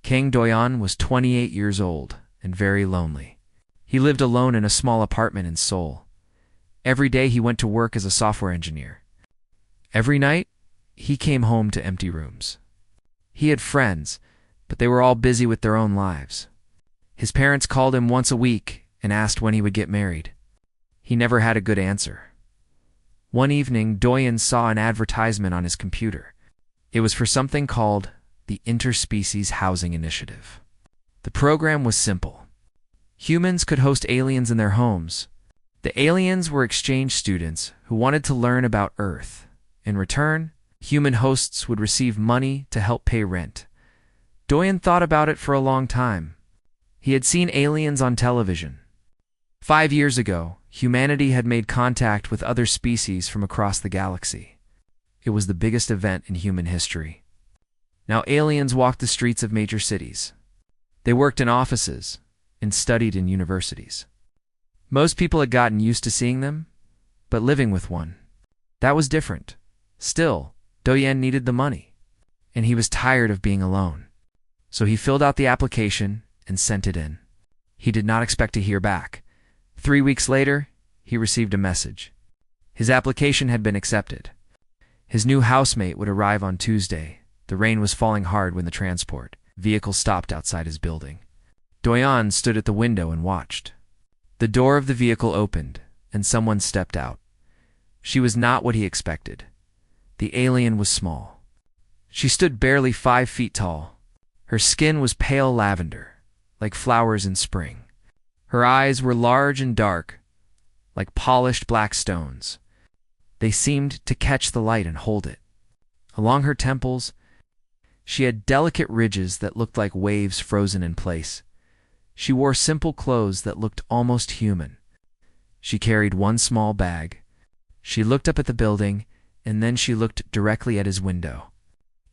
Kang Doyan was 28 years old and very lonely. He lived alone in a small apartment in Seoul. Every day he went to work as a software engineer. Every night, he came home to empty rooms. He had friends, but they were all busy with their own lives. His parents called him once a week and asked when he would get married. He never had a good answer. One evening, Doyan saw an advertisement on his computer. It was for something called the Interspecies Housing Initiative. The program was simple. Humans could host aliens in their homes. The aliens were exchange students who wanted to learn about Earth. In return, human hosts would receive money to help pay rent. Doyan thought about it for a long time. He had seen aliens on television. 5 years ago, humanity had made contact with other species from across the galaxy. It was the biggest event in human history. Now aliens walked the streets of major cities. They worked in offices and studied in universities. Most people had gotten used to seeing them, but living with one, that was different. Still, Doyan needed the money, and he was tired of being alone. So he filled out the application and sent it in. He did not expect to hear back. 3 weeks later, he received a message. His application had been accepted. His new housemate would arrive on Tuesday. The rain was falling hard when the transport vehicle stopped outside his building. Doyan stood at the window and watched. The door of the vehicle opened, and someone stepped out. She was not what he expected. The alien was small. She stood barely 5 feet tall. Her skin was pale lavender, like flowers in spring. Her eyes were large and dark, like polished black stones. They seemed to catch the light and hold it. Along her temples, she had delicate ridges that looked like waves frozen in place. She wore simple clothes that looked almost human. She carried one small bag. She looked up at the building, and then she looked directly at his window.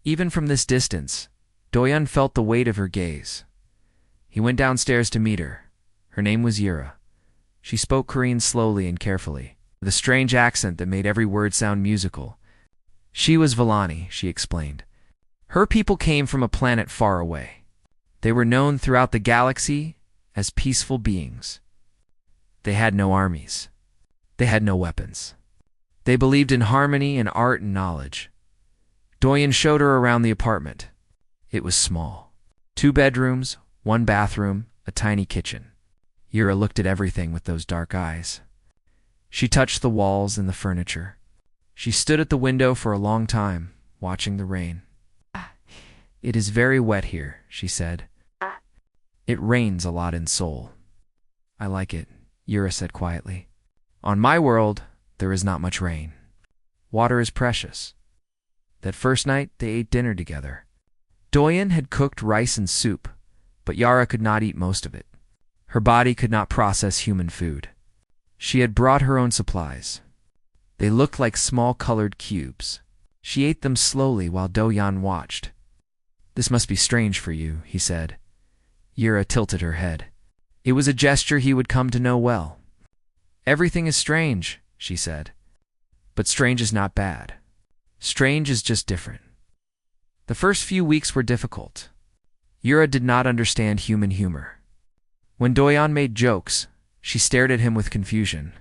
Even from this distance, Doyan felt the weight of her gaze. He went downstairs to meet her. Her name was Yura. She spoke Korean slowly and carefully, with a strange accent that made every word sound musical. She was Villani, she explained. Her people came from a planet far away. They were known throughout the galaxy as peaceful beings. They had no armies. They had no weapons. They believed in harmony and art and knowledge. Doyan showed her around the apartment. It was small. 2 bedrooms, 1 bathroom, a tiny kitchen. Yura looked at everything with those dark eyes. She touched the walls and the furniture. She stood at the window for a long time, watching the rain. It is very wet here, she said. It rains a lot in Seoul. I like it, Yura said quietly. On my world, there is not much rain. Water is precious. That first night, they ate dinner together. Doyan had cooked rice and soup, but Yara could not eat most of it. Her body could not process human food. She had brought her own supplies. They looked like small colored cubes. She ate them slowly while Doyan watched. This must be strange for you, he said. Yura tilted her head. It was a gesture he would come to know well. Everything is strange, she said. But strange is not bad. Strange is just different. The first few weeks were difficult. Yura did not understand human humor. When Doyan made jokes, she stared at him with confusion.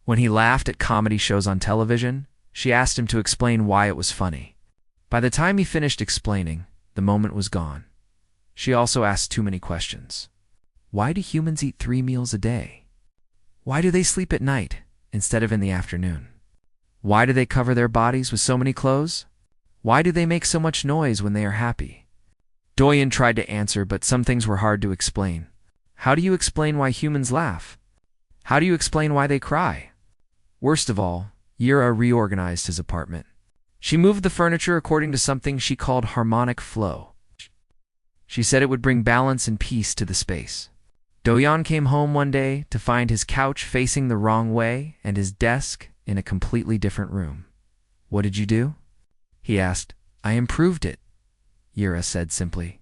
When he laughed at comedy shows on television, she asked him to explain why it was funny. By the time he finished explaining, the moment was gone. She also asked too many questions. Why do humans eat 3 meals a day? Why do they sleep at night instead of in the afternoon? Why do they cover their bodies with so many clothes? Why do they make so much noise when they are happy? Doyan tried to answer, but some things were hard to explain. How do you explain why humans laugh? How do you explain why they cry? Worst of all, Yura reorganized his apartment. She moved the furniture according to something she called harmonic flow. She said it would bring balance and peace to the space. Doyan came home one day to find his couch facing the wrong way and his desk in a completely different room. What did you do? He asked. I improved it, Yura said simply.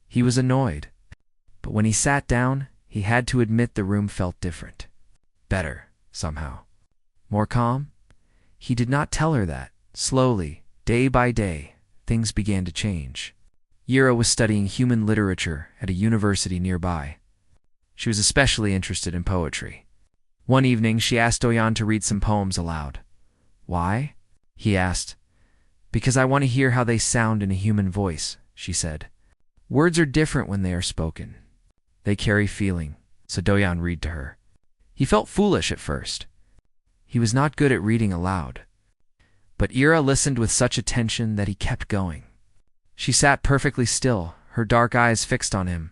He was annoyed. But when he sat down, he had to admit the room felt different. Better, somehow. More calm? He did not tell her that. Slowly, day by day, things began to change. Yura was studying human literature at a university nearby. She was especially interested in poetry. One evening, she asked Doyan to read some poems aloud. "Why?" he asked. "Because I want to hear how they sound in a human voice," she said. "Words are different when they are spoken. They carry feeling," so Doyan read to her. He felt foolish at first. He was not good at reading aloud. But Yura listened with such attention that he kept going. She sat perfectly still, her dark eyes fixed on him.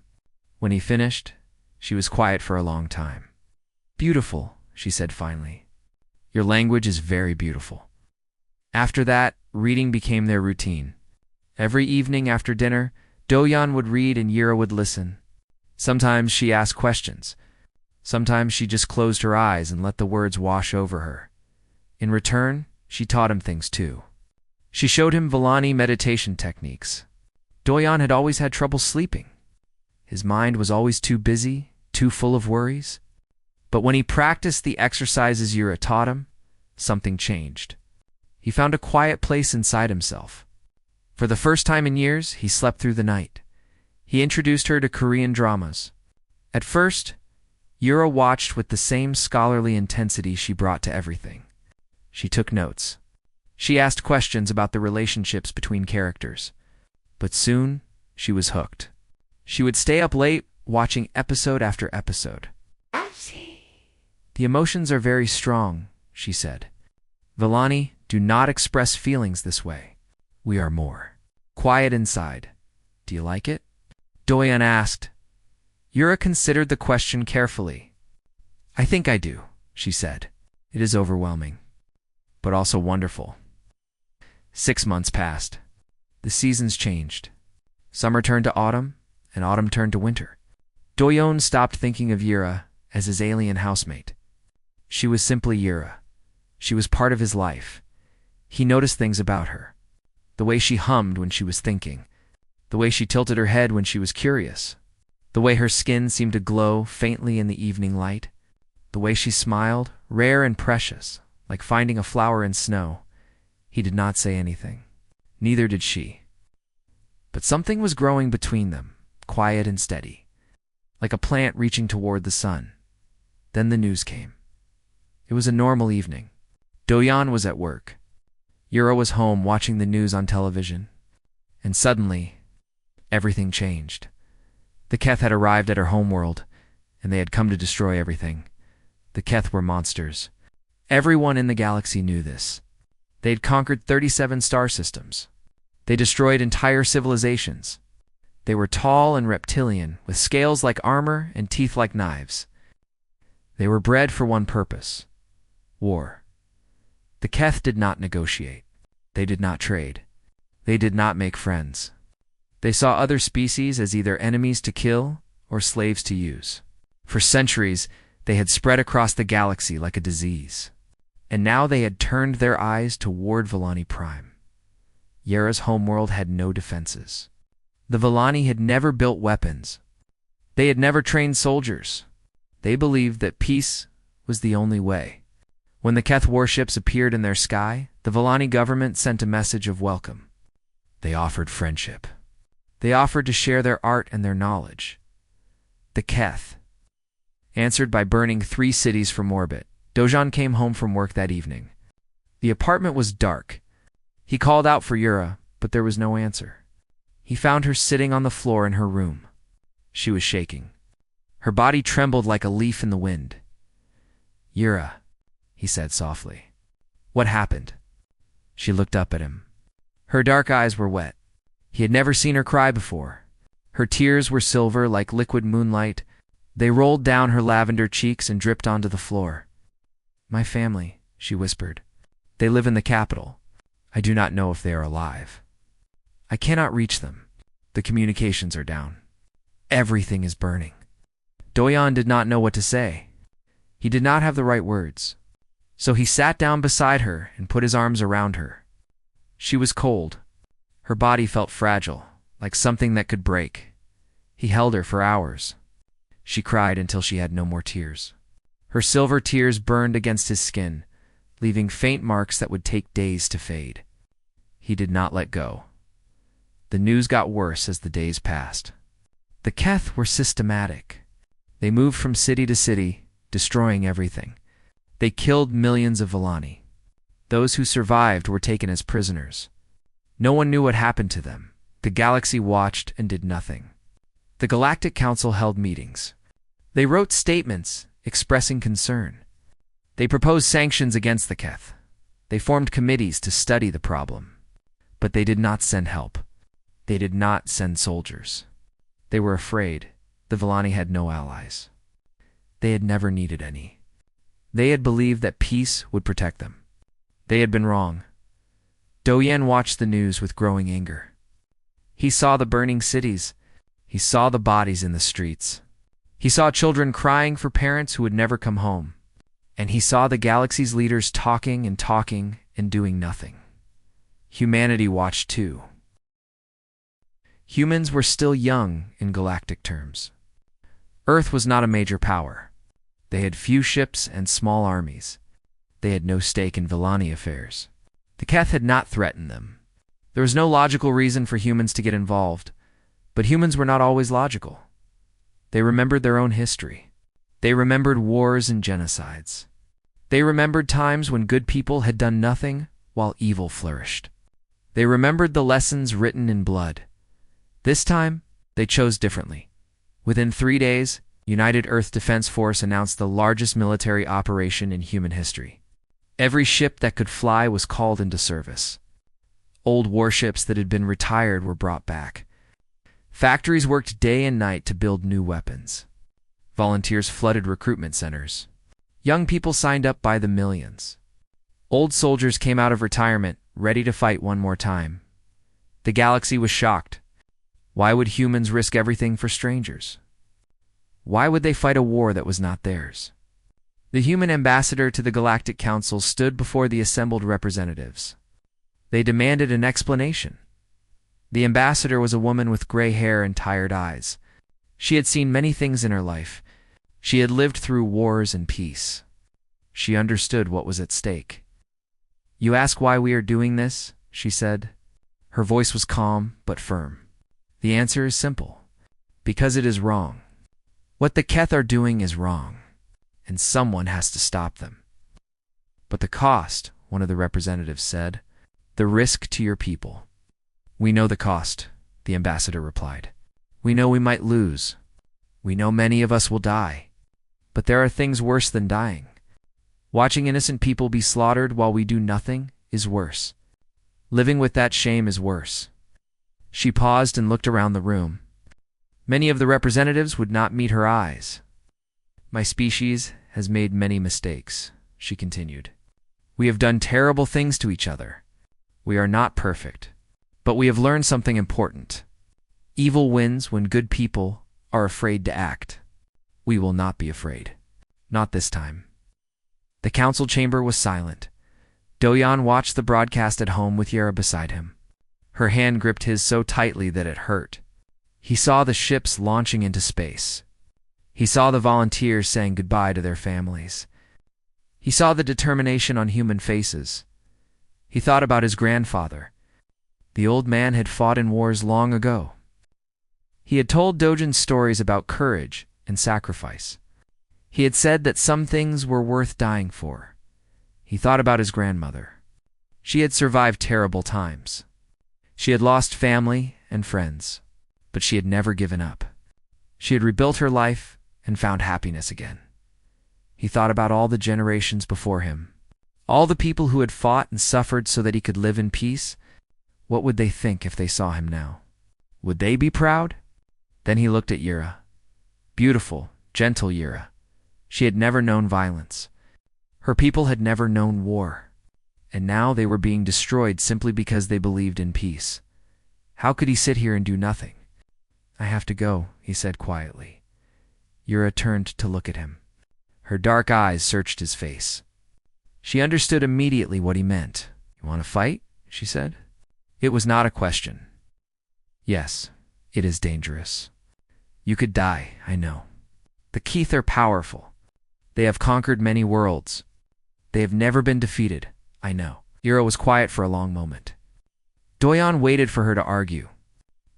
When he finished, she was quiet for a long time. "Beautiful," she said finally. "Your language is very beautiful." After that, reading became their routine. Every evening after dinner, Doyan would read and Yura would listen. Sometimes she asked questions. Sometimes she just closed her eyes and let the words wash over her. In return, she taught him things too. She showed him Villani meditation techniques. Doyan had always had trouble sleeping. His mind was always too busy, too full of worries. But when he practiced the exercises Yura taught him, something changed. He found a quiet place inside himself. For the first time in years, he slept through the night. He introduced her to Korean dramas. At first, Yura watched with the same scholarly intensity she brought to everything. She took notes. She asked questions about the relationships between characters. But soon, she was hooked. She would stay up late, watching episode after episode. "The emotions are very strong," she said. "Villani do not express feelings this way. We are more quiet inside. Do you like it?" Doyan asked. Yura considered the question carefully. "I think I do," she said. "It is overwhelming, but also wonderful." 6 months passed. The seasons changed. Summer turned to autumn, and autumn turned to winter. Doyan stopped thinking of Yura as his alien housemate. She was simply Yura. She was part of his life. He noticed things about her. The way she hummed when she was thinking. The way she tilted her head when she was curious. The way her skin seemed to glow faintly in the evening light. The way she smiled, rare and precious, like finding a flower in snow. He did not say anything. Neither did she. But something was growing between them, quiet and steady, like a plant reaching toward the sun. Then the news came. It was a normal evening. Doyan was at work. Yura was home watching the news on television. And suddenly, everything changed. The Keth had arrived at her homeworld, and they had come to destroy everything. The Keth were monsters. Everyone in the galaxy knew this. They had conquered 37 star systems. They destroyed entire civilizations. They were tall and reptilian, with scales like armor and teeth like knives. They were bred for one purpose: war. The Keth did not negotiate. They did not trade. They did not make friends. They saw other species as either enemies to kill or slaves to use. For centuries, they had spread across the galaxy like a disease. And now they had turned their eyes toward Villani Prime. Yura's homeworld had no defenses. The Villani had never built weapons. They had never trained soldiers. They believed that peace was the only way. When the Keth warships appeared in their sky, the Villani government sent a message of welcome. They offered friendship. They offered to share their art and their knowledge. The Keth answered by burning 3 cities from orbit. Doyan came home from work that evening. The apartment was dark. He called out for Yura, but there was no answer. He found her sitting on the floor in her room. She was shaking. Her body trembled like a leaf in the wind. "Yura," he said softly. "What happened?" She looked up at him. Her dark eyes were wet. He had never seen her cry before. Her tears were silver like liquid moonlight. They rolled down her lavender cheeks and dripped onto the floor. "My family," she whispered. "They live in the capital. I do not know if they are alive. I cannot reach them. The communications are down. Everything is burning." Doyan did not know what to say. He did not have the right words. So he sat down beside her and put his arms around her. She was cold. Her body felt fragile, like something that could break. He held her for hours. She cried until she had no more tears. Her silver tears burned against his skin, leaving faint marks that would take days to fade. He did not let go. The news got worse as the days passed. The Keth were systematic. They moved from city to city, destroying everything. They killed millions of Villani. Those who survived were taken as prisoners. No one knew what happened to them. The galaxy watched and did nothing. The Galactic Council held meetings. They wrote statements expressing concern. They proposed sanctions against the Keth. They formed committees to study the problem. But they did not send help. They did not send soldiers. They were afraid. The Villani had no allies. They had never needed any. They had believed that peace would protect them. They had been wrong. Doyan watched the news with growing anger. He saw the burning cities. He saw the bodies in the streets. He saw children crying for parents who would never come home. And he saw the galaxy's leaders talking and doing nothing. Humanity watched too. Humans were still young in galactic terms. Earth was not a major power. They had few ships and small armies. They had no stake in Villani affairs. The Keth had not threatened them. There was no logical reason for humans to get involved, but humans were not always logical. They remembered their own history. They remembered wars and genocides. They remembered times when good people had done nothing while evil flourished. They remembered the lessons written in blood. This time, they chose differently. Within 3 days, United Earth Defense Force announced the largest military operation in human history. Every ship that could fly was called into service. Old warships that had been retired were brought back. Factories worked day and night to build new weapons. Volunteers flooded recruitment centers. Young people signed up by the millions. Old soldiers came out of retirement, ready to fight one more time. The galaxy was shocked. Why would humans risk everything for strangers? Why would they fight a war that was not theirs? The human ambassador to the Galactic Council stood before the assembled representatives. They demanded an explanation. The ambassador was a woman with gray hair and tired eyes. She had seen many things in her life. She had lived through wars and peace. She understood what was at stake. "You ask why we are doing this?" she said. Her voice was calm but firm. The answer is simple. Because it is wrong. What the Keth are doing is wrong, and someone has to stop them. "But the cost," one of the representatives said, "the risk to your people." "We know the cost," the ambassador replied. "We know we might lose. We know many of us will die. But there are things worse than dying. Watching innocent people be slaughtered while we do nothing is worse. Living with that shame is worse." She paused and looked around the room. Many of the representatives would not meet her eyes. "My species has made many mistakes," she continued. "We have done terrible things to each other. We are not perfect, but we have learned something important. Evil wins when good people are afraid to act. We will not be afraid. Not this time." The council chamber was silent. Doyan watched the broadcast at home with Yara beside him. Her hand gripped his so tightly that it hurt. He saw the ships launching into space. He saw the volunteers saying goodbye to their families. He saw the determination on human faces. He thought about his grandfather. The old man had fought in wars long ago. He had told Dojan stories about courage and sacrifice. He had said that some things were worth dying for. He thought about his grandmother. She had survived terrible times. She had lost family and friends, but she had never given up. She had rebuilt her life and found happiness again. He thought about all the generations before him, all the people who had fought and suffered so that he could live in peace. What would they think if they saw him now? Would they be proud? Then he looked at Yura. Beautiful, gentle Yura. She had never known violence. Her people had never known war. And now they were being destroyed simply because they believed in peace. How could he sit here and do nothing? "I have to go," he said quietly. Yura turned to look at him. Her dark eyes searched his face. She understood immediately what he meant. "You want to fight?" she said. It was not a question. "Yes, it is dangerous. You could die, I know. The Keth are powerful. They have conquered many worlds. They have never been defeated, I know." Yura was quiet for a long moment. Doyan waited for her to argue.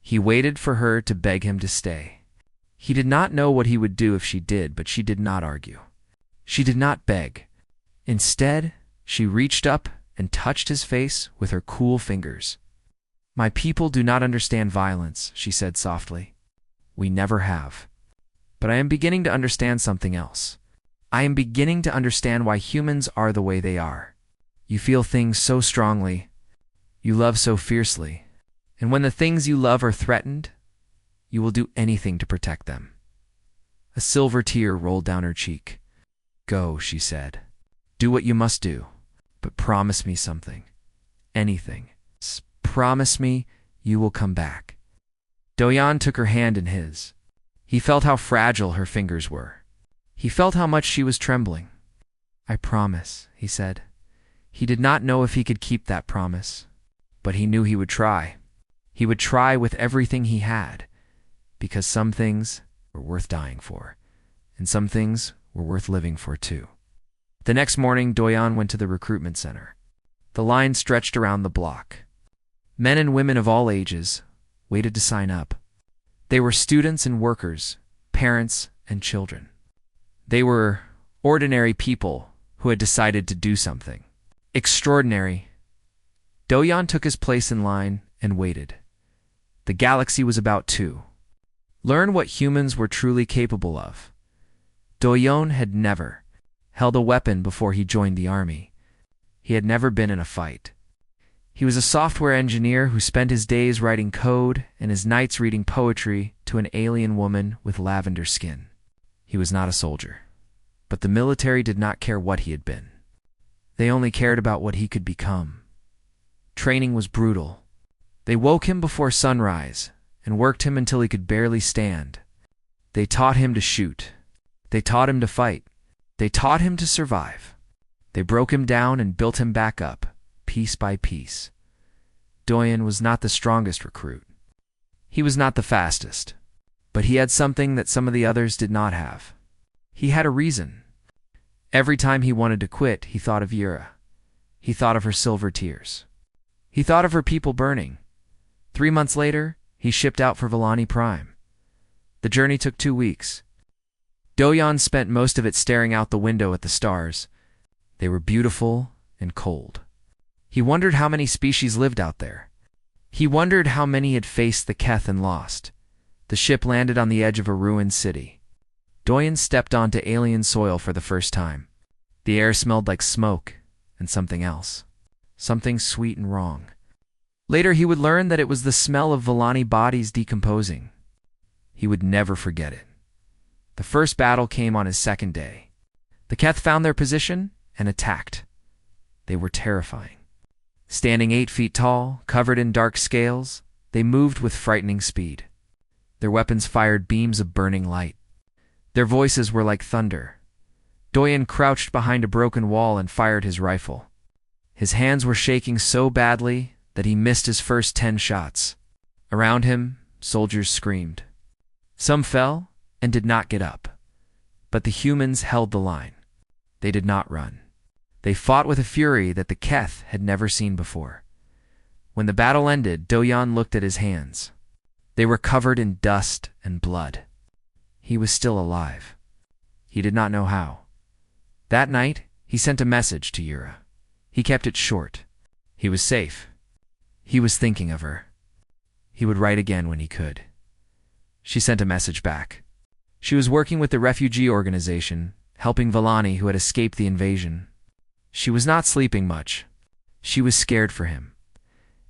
He waited for her to beg him to stay. He did not know what he would do if she did, but she did not argue. She did not beg. Instead, she reached up and touched his face with her cool fingers. "My people do not understand violence," she said softly. "We never have. But I am beginning to understand something else. I am beginning to understand why humans are the way they are. You feel things so strongly. You love so fiercely. And when the things you love are threatened, you will do anything to protect them." A silver tear rolled down her cheek. "Go," she said. "Do what you must do, but promise me something. Anything. Promise me you will come back." Do-yeon took her hand in his. He felt how fragile her fingers were. He felt how much she was trembling. "I promise," he said. He did not know if he could keep that promise, but he knew he would try. He would try with everything he had, because some things were worth dying for, and some things were worth living for too. The next morning, Do-yeon went to the recruitment center. The line stretched around the block. Men and women of all ages waited to sign up. They were students and workers, parents and children. They were ordinary people who had decided to do something extraordinary. Do-yeon took his place in line and waited. The galaxy was about to learn what humans were truly capable of. Do-yeon had never held a weapon before he joined the army. He had never been in a fight. He was a software engineer who spent his days writing code and his nights reading poetry to an alien woman with lavender skin. He was not a soldier, but the military did not care what he had been. They only cared about what he could become. Training was brutal. They woke him before sunrise and worked him until he could barely stand. They taught him to shoot. They taught him to fight. They taught him to survive. They broke him down and built him back up, piece by piece. Do-yeon was not the strongest recruit. He was not the fastest, but he had something that some of the others did not have. He had a reason. Every time he wanted to quit, he thought of Yura. He thought of her silver tears. He thought of her people burning. 3 months later, he shipped out for Villani Prime. The journey took 2 weeks. Do-yeon spent most of it staring out the window at the stars. They were beautiful and cold. He wondered how many species lived out there. He wondered how many had faced the Keth and lost. The ship landed on the edge of a ruined city. Do-yeon stepped onto alien soil for the first time. The air smelled like smoke and something else. Something sweet and wrong. Later he would learn that it was the smell of Villani bodies decomposing. He would never forget it. The first battle came on his second day. The Keth found their position and attacked. They were terrifying. Standing 8 feet tall, covered in dark scales, they moved with frightening speed. Their weapons fired beams of burning light. Their voices were like thunder. Do-yeon crouched behind a broken wall and fired his rifle. His hands were shaking so badly that he missed his first 10 shots. Around him, soldiers screamed. Some fell and did not get up. But the humans held the line. They did not run. They fought with a fury that the Keth had never seen before. When the battle ended, Do-yeon looked at his hands. They were covered in dust and blood. He was still alive. He did not know how. That night, he sent a message to Yura. He kept it short. He was safe. He was thinking of her. He would write again when he could. She sent a message back. She was working with the refugee organization, helping Villani who had escaped the invasion. She was not sleeping much. She was scared for him.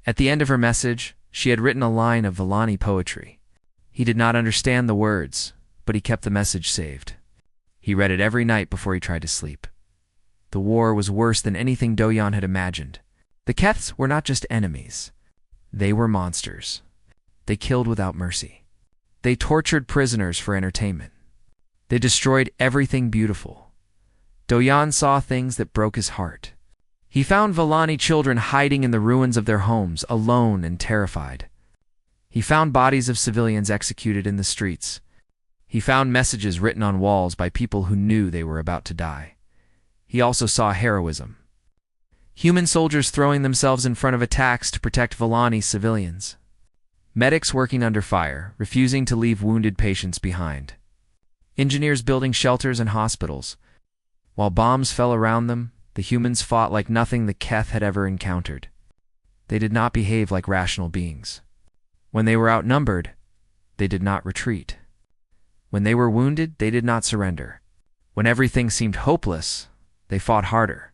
At the end of her message, she had written a line of Villani poetry. He did not understand the words, but he kept the message saved. He read it every night before he tried to sleep. The war was worse than anything Do-yeon had imagined. The Keths were not just enemies. They were monsters. They killed without mercy. They tortured prisoners for entertainment. They destroyed everything beautiful. Do-yeon saw things that broke his heart. He found Villani children hiding in the ruins of their homes, alone and terrified. He found bodies of civilians executed in the streets. He found messages written on walls by people who knew they were about to die. He also saw heroism. Human soldiers throwing themselves in front of attacks to protect Villani civilians. Medics working under fire, refusing to leave wounded patients behind. Engineers building shelters and hospitals. While bombs fell around them, the humans fought like nothing the Keth had ever encountered. They did not behave like rational beings. When they were outnumbered, they did not retreat. When they were wounded, they did not surrender. When everything seemed hopeless, they fought harder.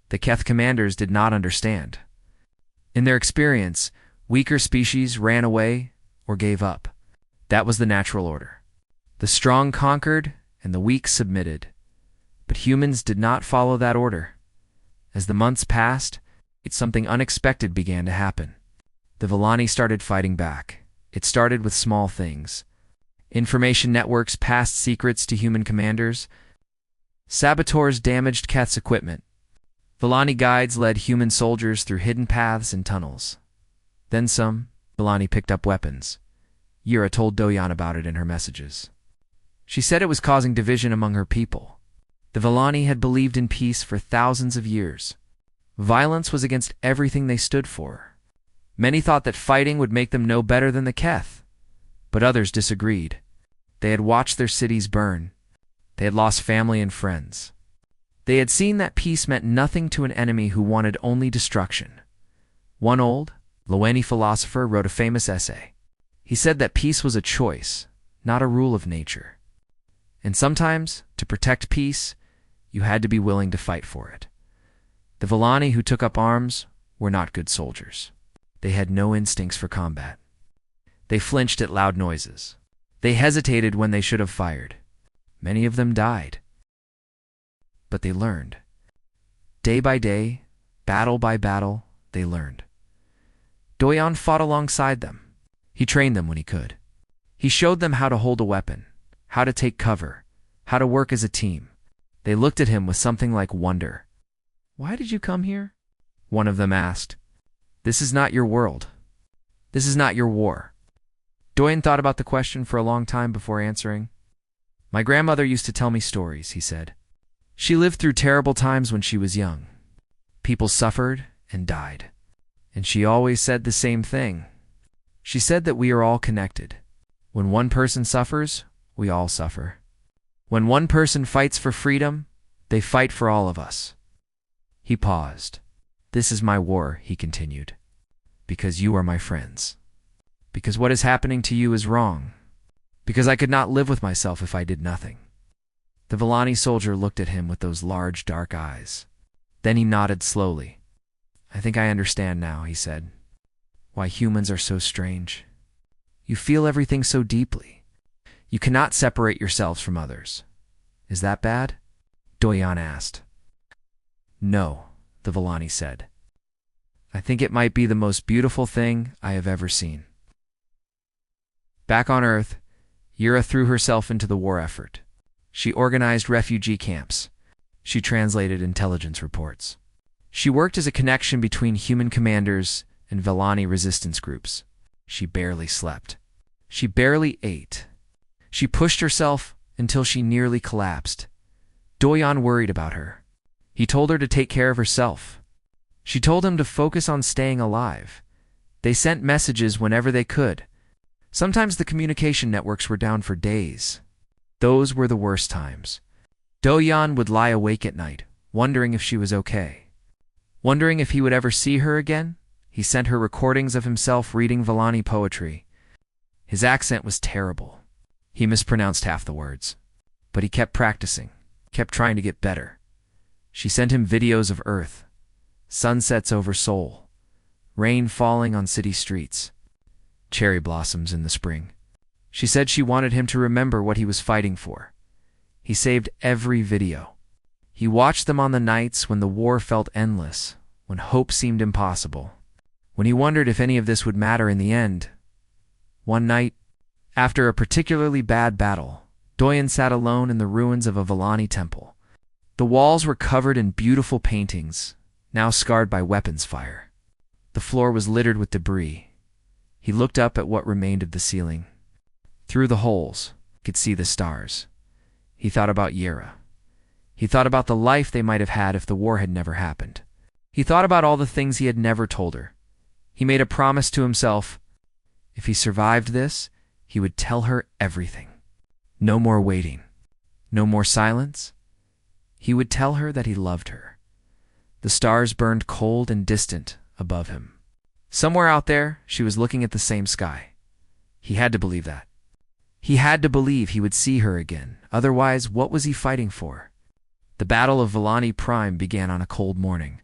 The Keth commanders did not understand. In their experience, weaker species ran away or gave up. That was the natural order. The strong conquered and the weak submitted. But humans did not follow that order. As the months passed, something unexpected began to happen. The Villani started fighting back. It started with small things. Information networks passed secrets to human commanders. Saboteurs damaged Keth's equipment. Villani guides led human soldiers through hidden paths and tunnels. Then some Villani picked up weapons. Yura told Doyan about it in her messages. She said it was causing division among her people. The Villani had believed in peace for thousands of years. Violence was against everything they stood for. Many thought that fighting would make them no better than the Keth, but others disagreed. They had watched their cities burn. They had lost family and friends. They had seen that peace meant nothing to an enemy who wanted only destruction. One old, Loeni philosopher wrote a famous essay. He said that peace was a choice, not a rule of nature. And sometimes, to protect peace, you had to be willing to fight for it. The Villani who took up arms were not good soldiers. They had no instincts for combat. They flinched at loud noises. They hesitated when they should have fired. Many of them died. But they learned. Day by day, battle by battle, they learned. Doyan fought alongside them. He trained them when he could. He showed them how to hold a weapon, how to take cover, how to work as a team. They looked at him with something like wonder. "Why did you come here?" one of them asked. "This is not your world. This is not your war." Doyan thought about the question for a long time before answering. "My grandmother used to tell me stories," he said. "She lived through terrible times when she was young. People suffered and died. And she always said the same thing. She said that we are all connected. When one person suffers, we all suffer. When one person fights for freedom, they fight for all of us." He paused. "This is my war," he continued, "because you are my friends. Because what is happening to you is wrong. Because I could not live with myself if I did nothing." The Villani soldier looked at him with those large dark eyes. Then he nodded slowly. "I think I understand now," he said. "Why humans are so strange. You feel everything so deeply. You cannot separate yourselves from others. Is that bad?" Doyan asked. "No," the Villani said. "I think it might be the most beautiful thing I have ever seen." Back on Earth, Yura threw herself into the war effort. She organized refugee camps. She translated intelligence reports. She worked as a connection between human commanders and Villani resistance groups. She barely slept. She barely ate. She pushed herself until she nearly collapsed. Doyan worried about her. He told her to take care of herself. She told him to focus on staying alive. They sent messages whenever they could. Sometimes the communication networks were down for days. Those were the worst times. Doyan would lie awake at night, wondering if she was okay. Wondering if he would ever see her again, he sent her recordings of himself reading Villani poetry. His accent was terrible. He mispronounced half the words. But he kept practicing, kept trying to get better. She sent him videos of Earth, sunsets over Seoul, rain falling on city streets, cherry blossoms in the spring. She said she wanted him to remember what he was fighting for. He saved every video. He watched them on the nights when the war felt endless, when hope seemed impossible, when he wondered if any of this would matter in the end. One night, after a particularly bad battle, Doyan sat alone in the ruins of a Villani temple. The walls were covered in beautiful paintings, now scarred by weapons fire. The floor was littered with debris. He looked up at what remained of the ceiling. Through the holes, he could see the stars. He thought about Yura. He thought about the life they might have had if the war had never happened. He thought about all the things he had never told her. He made a promise to himself. If he survived this, he would tell her everything. No more waiting. No more silence. He would tell her that he loved her. The stars burned cold and distant above him. Somewhere out there, she was looking at the same sky. He had to believe that. He had to believe he would see her again. Otherwise, what was he fighting for? The Battle of Villani Prime began on a cold morning.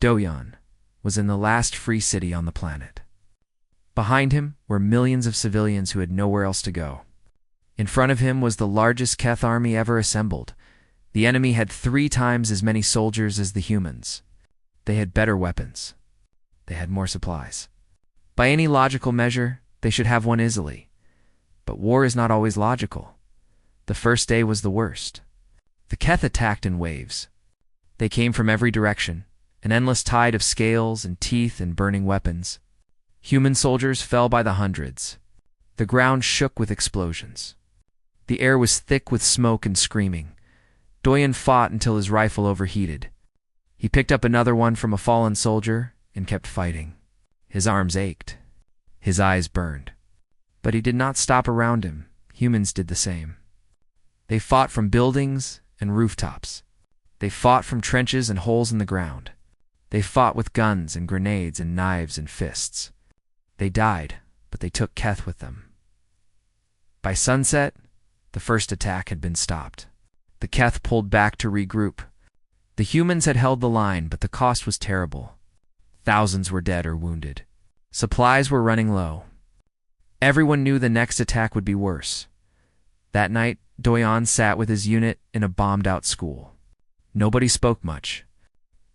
Doyon was in the last free city on the planet. Behind him were millions of civilians who had nowhere else to go. In front of him was the largest Keth army ever assembled. The enemy had 3 times as many soldiers as the humans. They had better weapons. They had more supplies. By any logical measure, they should have won easily. But war is not always logical. The first day was the worst. The Keth attacked in waves. They came from every direction, an endless tide of scales and teeth and burning weapons. Human soldiers fell by the hundreds. The ground shook with explosions. The air was thick with smoke and screaming. Doyon fought until his rifle overheated. He picked up another one from a fallen soldier and kept fighting. His arms ached. His eyes burned. But he did not stop around him. Humans did the same. They fought from buildings and rooftops. They fought from trenches and holes in the ground. They fought with guns and grenades and knives and fists. They died, but they took Keth with them. By sunset, the first attack had been stopped. The Keth pulled back to regroup. The humans had held the line, but the cost was terrible. Thousands were dead or wounded. Supplies were running low. Everyone knew the next attack would be worse. That night, Doyon sat with his unit in a bombed-out school. Nobody spoke much.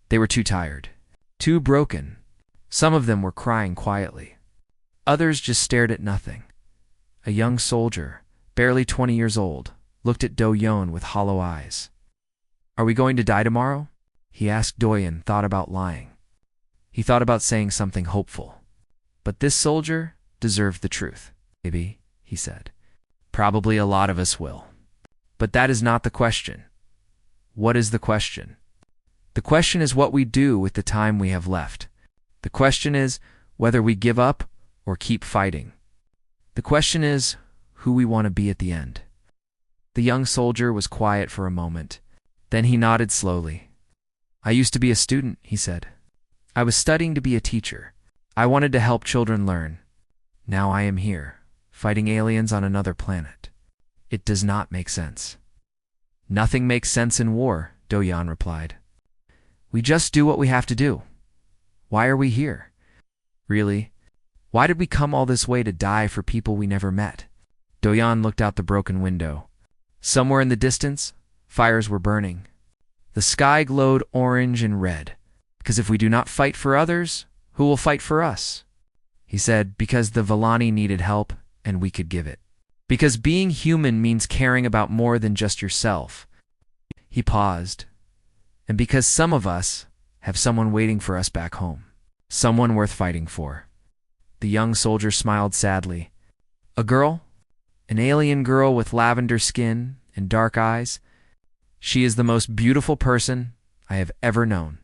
They were too tired, too broken. Some of them were crying quietly. Others just stared at nothing. A young soldier, barely 20 years old, looked at Doyon with hollow eyes. "Are we going to die tomorrow?" he asked. Doyon thought about lying. He thought about saying something hopeful. But this soldier deserved the truth. "Maybe," he said. "Probably a lot of us will. But that is not the question." What is the question? The question is what we do with the time we have left. The question is whether we give up or keep fighting. The question is who we want to be at the end. The young soldier was quiet for a moment. Then he nodded slowly. "I used to be a student," he said. "I was studying to be a teacher. I wanted to help children learn. Now I am here, fighting aliens on another planet. It does not make sense." "Nothing makes sense in war," Doyon replied. "We just do what we have to do. Why are we here? Really? Why did we come all this way to die for people we never met?" Doyon looked out the broken window. Somewhere in the distance, fires were burning. The sky glowed orange and red. "Because if we do not fight for others, who will fight for us?" He said, "Because the Villani needed help, and we could give it. Because being human means caring about more than just yourself." He paused. "And because some of us have someone waiting for us back home. Someone worth fighting for." The young soldier smiled sadly. "A girl? An alien girl with lavender skin and dark eyes? She is the most beautiful person I have ever known.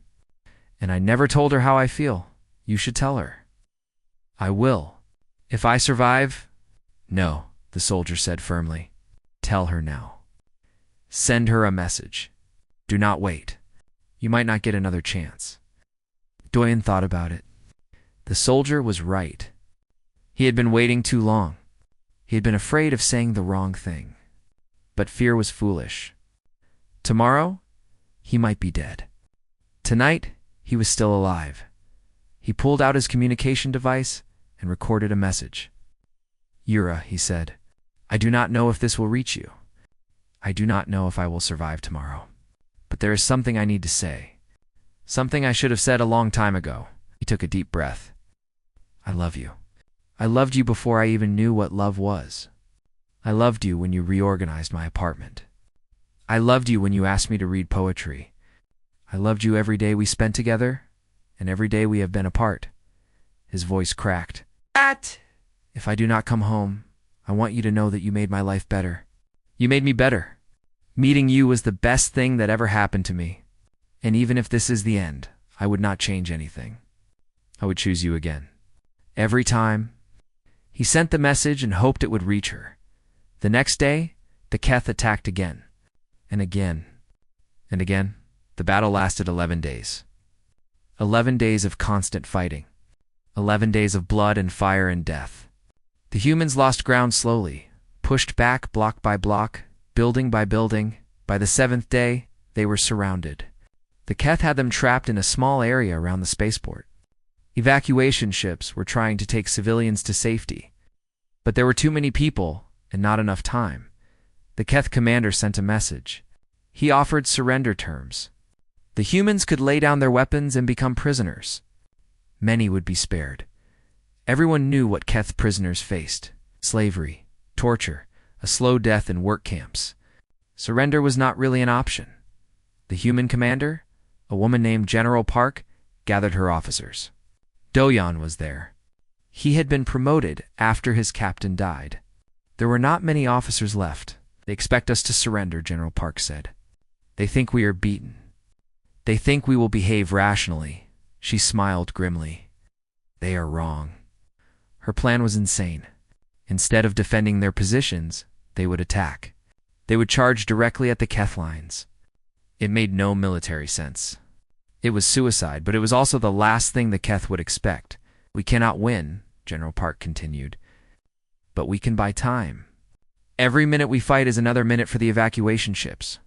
And I never told her how I feel. You should tell her." "I will. If I survive—" "No," the soldier said firmly. "Tell her now. Send her a message. Do not wait. You might not get another chance." Doyon thought about it. The soldier was right. He had been waiting too long. He had been afraid of saying the wrong thing. But fear was foolish. Tomorrow, he might be dead. Tonight, he was still alive. He pulled out his communication device and recorded a message. "Yura," he said, "I do not know if this will reach you. I do not know if I will survive tomorrow. But there is something I need to say. Something I should have said a long time ago." He took a deep breath. "I love you. I loved you before I even knew what love was. I loved you when you reorganized my apartment. I loved you when you asked me to read poetry. I loved you every day we spent together, and every day we have been apart." His voice cracked. "If I do not come home, I want you to know that you made my life better. You made me better. Meeting you was the best thing that ever happened to me. And even if this is the end, I would not change anything. I would choose you again. Every time." He sent the message and hoped it would reach her. The next day, the Keth attacked again, and again, and again. The battle lasted 11 days. 11 days of constant fighting. 11 days of blood and fire and death. The humans lost ground slowly, pushed back block by block, building by building. By the 7th day, they were surrounded. The Keth had them trapped in a small area around the spaceport. Evacuation ships were trying to take civilians to safety, but there were too many people and not enough time. The Keth commander sent a message. He offered surrender terms. The humans could lay down their weapons and become prisoners. Many would be spared. Everyone knew what Keth prisoners faced: slavery, torture, a slow death in work camps. Surrender was not really an option. The human commander, a woman named General Park, gathered her officers. Doyan was there. He had been promoted after his captain died. There were not many officers left. They expect us to surrender, General Park said. They think we are beaten. They think we will behave rationally. She smiled grimly. They are wrong. Her plan was insane. Instead of defending their positions, they would attack. They would charge directly at the Keth lines. It made no military sense. It was suicide, but it was also the last thing the Keth would expect. We cannot win, General Park continued, but we can buy time. Every minute we fight is another minute for the evacuation ships.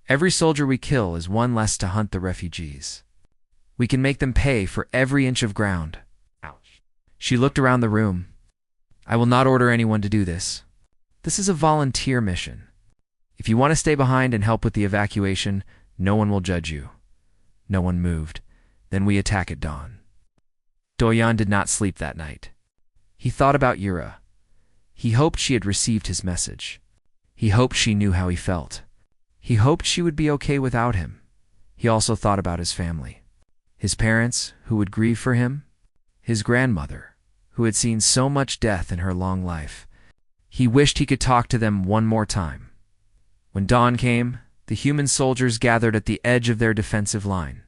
Every soldier we kill is one less to hunt the refugees. We can make them pay for every inch of ground. Ouch. She looked around the room. I will not order anyone to do this. This is a volunteer mission. If you want to stay behind and help with the evacuation, no one will judge you. No one moved. Then we attack at dawn. Doyan did not sleep that night. He thought about Yura. He hoped she had received his message. He hoped she knew how he felt. He hoped she would be okay without him. He also thought about his family. His parents, who would grieve for him. His grandmother, who had seen so much death in her long life. He wished he could talk to them one more time. When dawn came, the human soldiers gathered at the edge of their defensive line.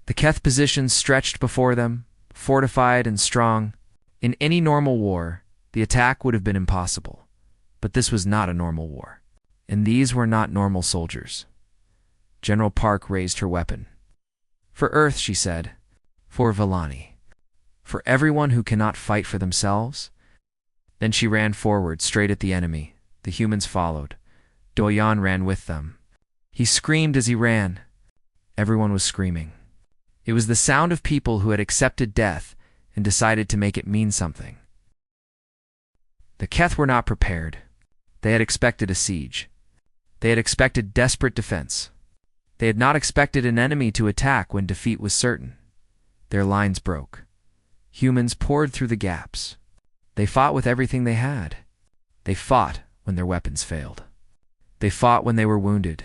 The Keth positions stretched before them, fortified and strong. In any normal war, the attack would have been impossible. But this was not a normal war. And these were not normal soldiers. General Park raised her weapon. For Earth, she said. For Villani. For everyone who cannot fight for themselves. Then she ran forward, straight at the enemy. The humans followed. Doyan ran with them. He screamed as he ran. Everyone was screaming. It was the sound of people who had accepted death and decided to make it mean something. The Keth were not prepared. They had expected a siege. They had expected desperate defense. They had not expected an enemy to attack when defeat was certain. Their lines broke. Humans poured through the gaps. They fought with everything they had. They fought when their weapons failed. They fought when they were wounded.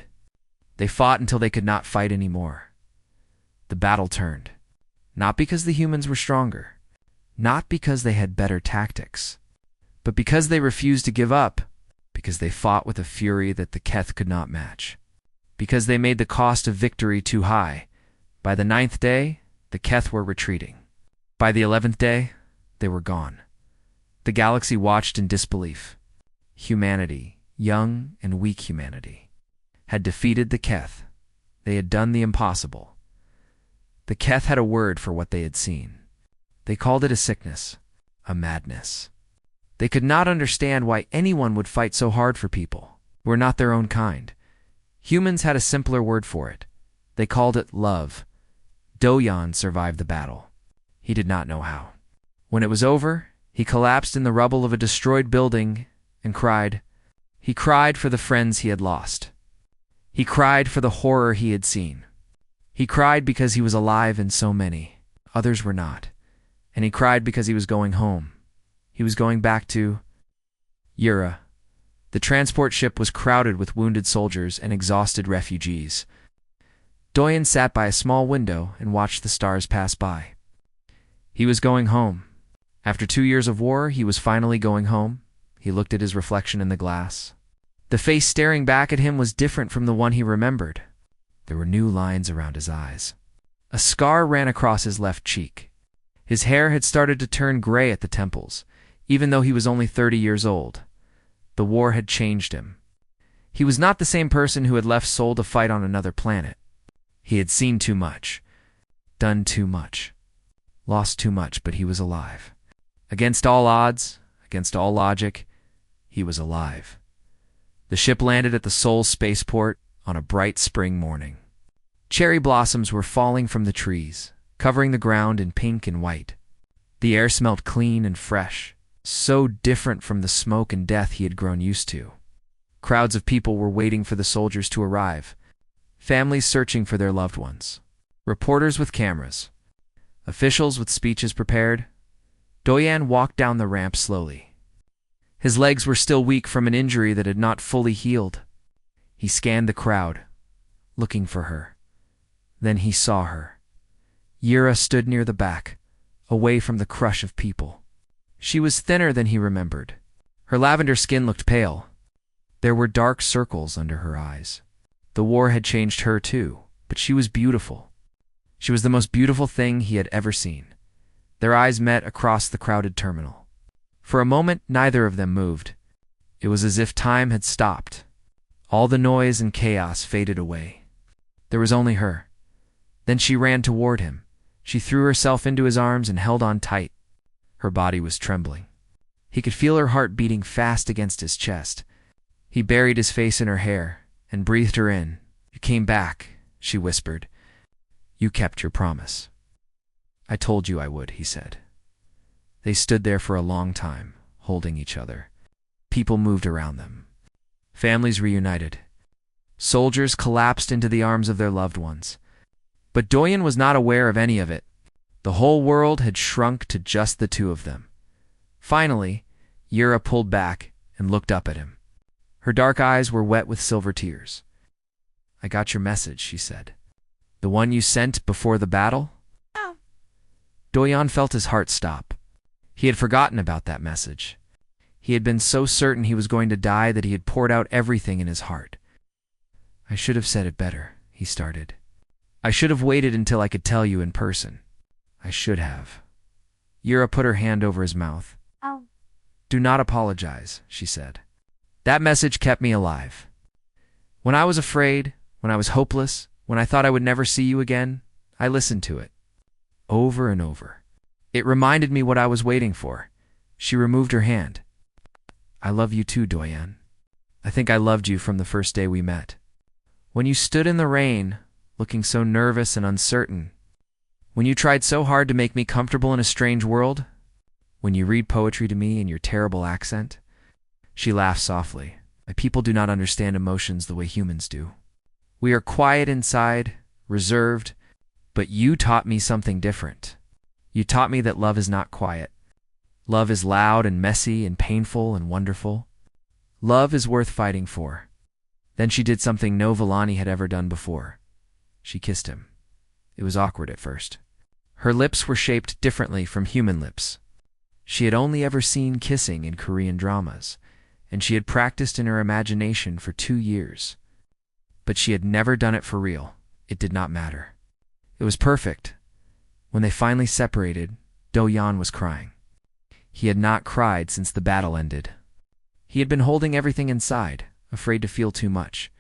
They fought until they could not fight anymore. The battle turned. Not because the humans were stronger. Not because they had better tactics. But because they refused to give up. Because they fought with a fury that the Keth could not match. Because they made the cost of victory too high. By the 9th day, the Keth were retreating. By the 11th day, they were gone. The galaxy watched in disbelief. Humanity, young and weak humanity, had defeated the Keth. They had done the impossible. The Keth had a word for what they had seen. They called it a sickness, a madness. They could not understand why anyone would fight so hard for people who were not their own kind. Humans had a simpler word for it. They called it love. Doyan survived the battle. He did not know how. When it was over, he collapsed in the rubble of a destroyed building and cried. He cried for the friends he had lost. He cried for the horror he had seen. He cried because he was alive and so many. Others were not. And he cried because he was going home. He was going back to Yura. The transport ship was crowded with wounded soldiers and exhausted refugees. Doyan sat by a small window and watched the stars pass by. He was going home. After 2 years of war, he was finally going home. He looked at his reflection in the glass. The face staring back at him was different from the one he remembered. There were new lines around his eyes. A scar ran across his left cheek. His hair had started to turn gray at the temples. Even though he was only 30 years old, the war had changed him. He was not the same person who had left Seoul to fight on another planet. He had seen too much, done too much, lost too much, but he was alive. Against all odds, against all logic, he was alive. The ship landed at the Seoul spaceport on a bright spring morning. Cherry blossoms were falling from the trees, covering the ground in pink and white. The air smelled clean and fresh, so different from the smoke and death he had grown used to. Crowds of people were waiting for the soldiers to arrive, families searching for their loved ones, reporters with cameras, officials with speeches prepared. Doyan walked down the ramp slowly. His legs were still weak from an injury that had not fully healed. He scanned the crowd, looking for her. Then he saw her. Yura stood near the back, away from the crush of people. She was thinner than he remembered. Her lavender skin looked pale. There were dark circles under her eyes. The war had changed her too, but she was beautiful. She was the most beautiful thing he had ever seen. Their eyes met across the crowded terminal. For a moment, neither of them moved. It was as if time had stopped. All the noise and chaos faded away. There was only her. Then she ran toward him. She threw herself into his arms and held on tight. Her body was trembling. He could feel her heart beating fast against his chest. He buried his face in her hair and breathed her in. "You came back," she whispered. "You kept your promise." "I told you I would," he said. They stood there for a long time, holding each other. People moved around them. Families reunited. Soldiers collapsed into the arms of their loved ones. But Doyan was not aware of any of it. The whole world had shrunk to just the two of them. Finally, Yura pulled back and looked up at him. Her dark eyes were wet with silver tears. "I got your message," she said. "The one you sent before the battle?" Oh. Doyan felt his heart stop. He had forgotten about that message. He had been so certain he was going to die that he had poured out everything in his heart. "I should have said it better," he started. "I should have waited until I could tell you in person. I should have." Yura put her hand over his mouth. Oh. "Do not apologize," she said. "That message kept me alive. When I was afraid, when I was hopeless, when I thought I would never see you again, I listened to it. Over and over. It reminded me what I was waiting for." She removed her hand. "I love you too, Doyan. I think I loved you from the first day we met. When you stood in the rain, looking so nervous and uncertain. When you tried so hard to make me comfortable in a strange world. When you read poetry to me in your terrible accent." She laughed softly. "My people do not understand emotions the way humans do. We are quiet inside, reserved, but you taught me something different. You taught me that love is not quiet. Love is loud and messy and painful and wonderful. Love is worth fighting for." Then she did something no Villani had ever done before. She kissed him. It was awkward at first. Her lips were shaped differently from human lips. She had only ever seen kissing in Korean dramas, and she had practiced in her imagination for 2 years. But she had never done it for real. It did not matter. It was perfect. When they finally separated, Do-Yan was crying. He had not cried since the battle ended. He had been holding everything inside, afraid to feel too much.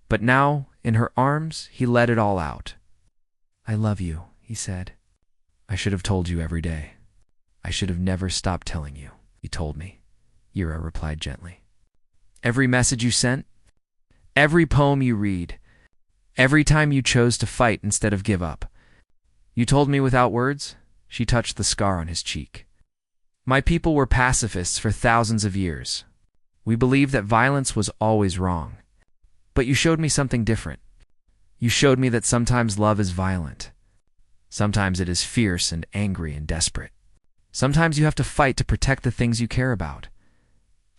But now, in her arms, he let it all out. "I love you," he said. "I should have told you every day. I should have never stopped telling you," he told me, Yura replied gently. "Every message you sent, every poem you read, every time you chose to fight instead of give up. You told me without words." She touched the scar on his cheek. "My people were pacifists for thousands of years. We believed that violence was always wrong. But you showed me something different. You showed me that sometimes love is violent. Sometimes it is fierce and angry and desperate. Sometimes you have to fight to protect the things you care about."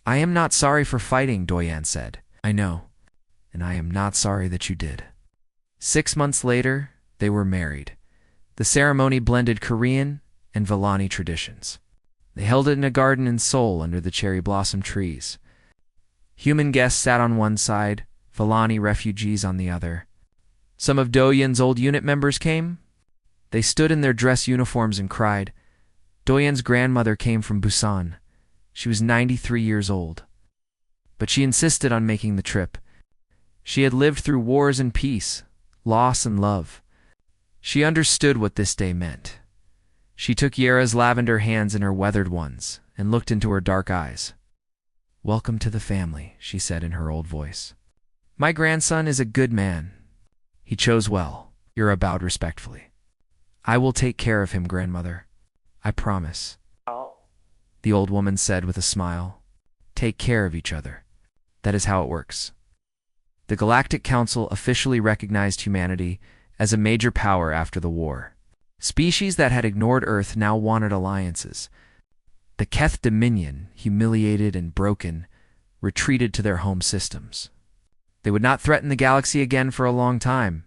"I am not sorry for fighting," Doyan said. "I know, and I am not sorry that you did." 6 months later, they were married. The ceremony blended Korean and Villani traditions. They held it in a garden in Seoul under the cherry blossom trees. Human guests sat on one side, Villani refugees on the other. Some of Doyan's old unit members came. They stood in their dress uniforms and cried. Doyan's grandmother came from Busan. She was 93 years old. But she insisted on making the trip. She had lived through wars and peace, loss and love. She understood what this day meant. She took Yera's lavender hands in her weathered ones and looked into her dark eyes. "Welcome to the family," she said in her old voice. "My grandson is a good man. He chose well." Yera bowed respectfully. "I will take care of him, grandmother. I promise," the old woman said with a smile. "Take care of each other. That is how it works." The Galactic Council officially recognized humanity as a major power after the war. Species that had ignored Earth now wanted alliances. The Keth Dominion, humiliated and broken, retreated to their home systems. They would not threaten the galaxy again for a long time.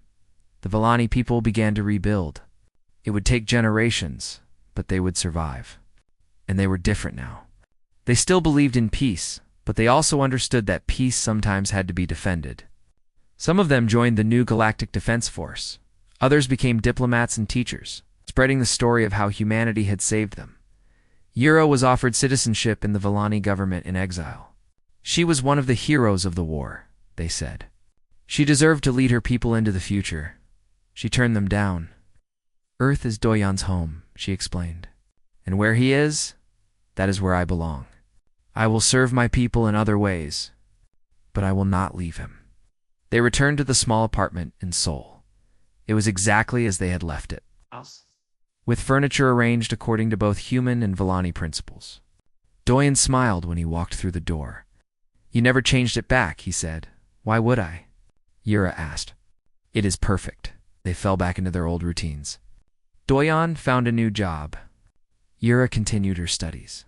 The Vellani people began to rebuild. It would take generations, but they would survive. And they were different now. They still believed in peace, but they also understood that peace sometimes had to be defended. Some of them joined the new Galactic Defense Force. Others became diplomats and teachers, spreading the story of how humanity had saved them. Yera was offered citizenship in the Vellani government in exile. She was one of the heroes of the war, they said. She deserved to lead her people into the future. She turned them down. "Earth is Doyan's home," she explained. "And where he is, that is where I belong. I will serve my people in other ways, but I will not leave him." They returned to the small apartment in Seoul. It was exactly as they had left it, with furniture arranged according to both human and Vellani principles. Doyan smiled when he walked through the door. "You never changed it back," he said. "Why would I?" Yera asked. "It is perfect." They fell back into their old routines. Doyan found a new job. Yera continued her studies.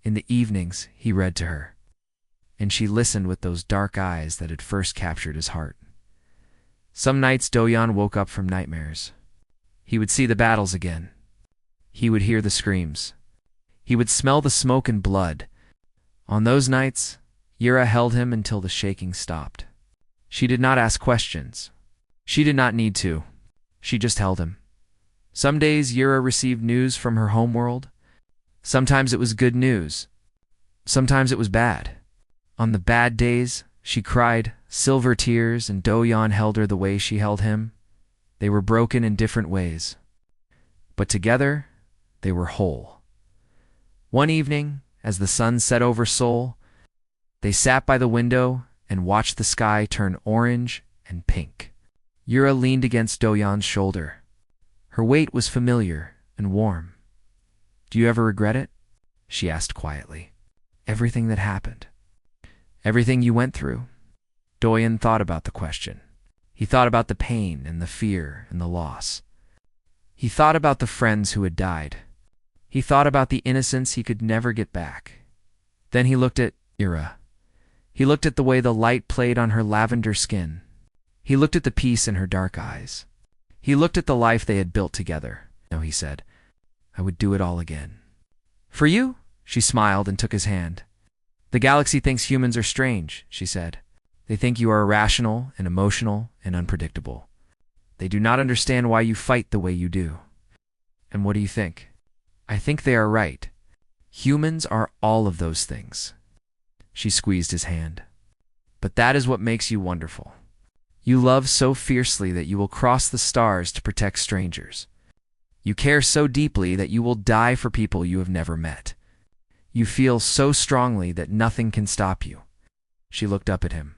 In the evenings, he read to her, and she listened with those dark eyes that had first captured his heart. Some nights Doyan woke up from nightmares. He would see the battles again. He would hear the screams. He would smell the smoke and blood. On those nights, Yera held him until the shaking stopped. She did not ask questions. She did not need to. She just held him. Some days Yera received news from her homeworld. Sometimes it was good news. Sometimes it was bad. On the bad days, she cried silver tears, and Doyan held her the way she held him. They were broken in different ways, but together they were whole. One evening, as the sun set over Seoul, they sat by the window and watched the sky turn orange and pink. Yera leaned against Doyan's shoulder. Her weight was familiar and warm. "Do you ever regret it?" she asked quietly. "Everything that happened? Everything you went through?" Doyan thought about the question. He thought about the pain and the fear and the loss. He thought about the friends who had died. He thought about the innocence he could never get back. Then he looked at Yera. He looked at the way the light played on her lavender skin. He looked at the peace in her dark eyes. He looked at the life they had built together. "No," he said, "I would do it all again." "For you?" She smiled and took his hand. "The galaxy thinks humans are strange," she said. "They think you are irrational and emotional and unpredictable. They do not understand why you fight the way you do." "And what do you think?" "I think they are right. Humans are all of those things." She squeezed his hand. "But that is what makes you wonderful. You love so fiercely that you will cross the stars to protect strangers. You care so deeply that you will die for people you have never met. You feel so strongly that nothing can stop you." She looked up at him.